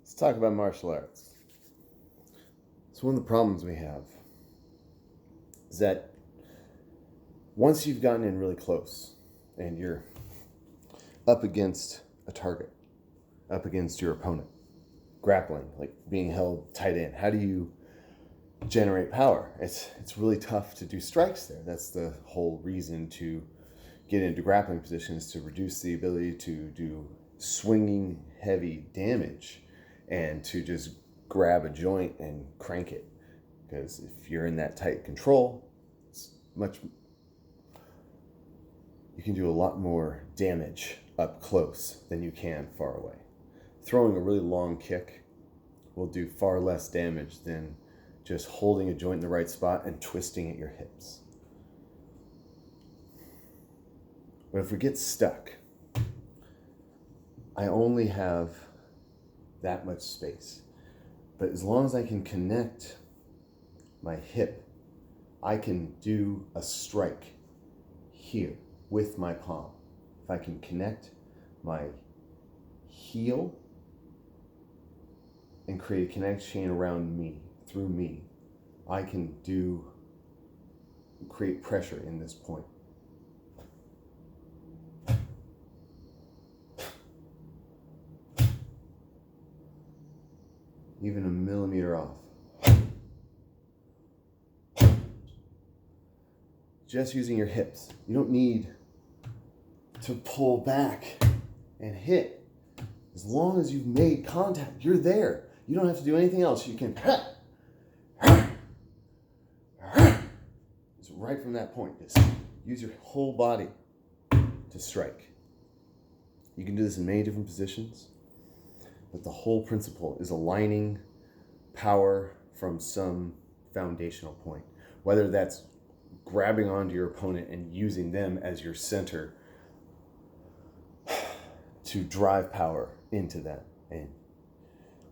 Let's talk about martial arts. So one of the problems we have is that once you've gotten in really close and you're up against a target, up against your opponent, grappling, like being held tight in, how do you generate power? It's really tough to do strikes there. That's the whole reason to get into grappling positions, to reduce the ability to do swinging heavy damage and to just grab a joint and crank it. Because if you're in that tight control, you can do a lot more damage up close than you can far away. Throwing a really long kick will do far less damage than just holding a joint in the right spot and twisting at your hips. But if we get stuck, I only have that much space. But as long as I can connect my hip, I can do a strike here with my palm. If I can connect my heel and create a kinetic chain around me, through me, I can create pressure in this point. Even a millimeter off. Just using your hips. You don't need to pull back and hit. As long as you've made contact, you're there. You don't have to do anything else. You can just right from that point, just use your whole body to strike. You can do this in many different positions, but the whole principle is aligning power from some foundational point, whether that's grabbing onto your opponent and using them as your center to drive power into them,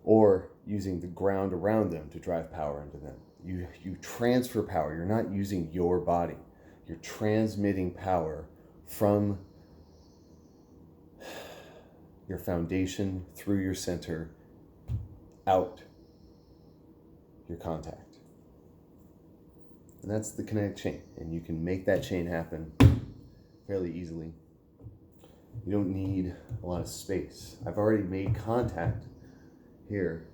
or using the ground around them to drive power into them. You transfer power. You're not using your body. You're transmitting power from your foundation through your center out your contact. And that's the kinetic chain. And you can make that chain happen fairly easily. You don't need a lot of space. I've already made contact here.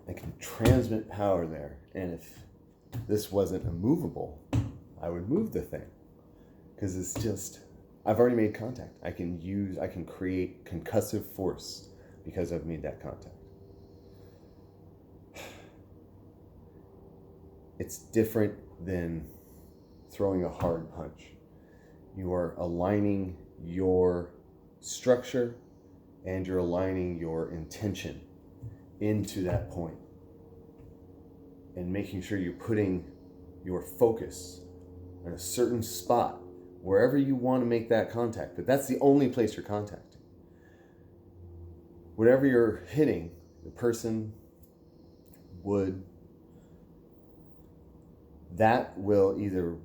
I can transmit power there. And if this wasn't immovable, I would move the thing. Because it's just, I've already made contact. I can create concussive force because I've made that contact. It's different than throwing a hard punch. You are aligning your structure and you're aligning your intention into that point and making sure you're putting your focus in a certain spot wherever you want to make that contact, but that's the only place you're contacting. Whatever you're hitting, the person, wood, that will either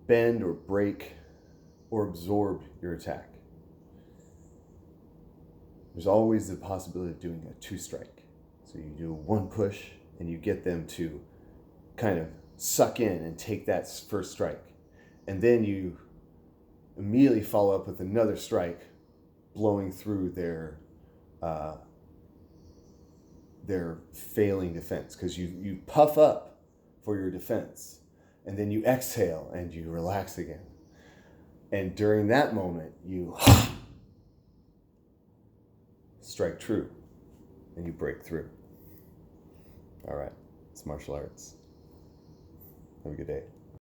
bend or break or absorb your attack. There's always the possibility of doing a two strike. So you do one push and you get them to kind of suck in and take that first strike. And then you immediately follow up with another strike, blowing through their failing defense. Because you puff up for your defense, and then you exhale and you relax again. And during that moment, you strike true and you break through. All right, it's martial arts. Have a good day.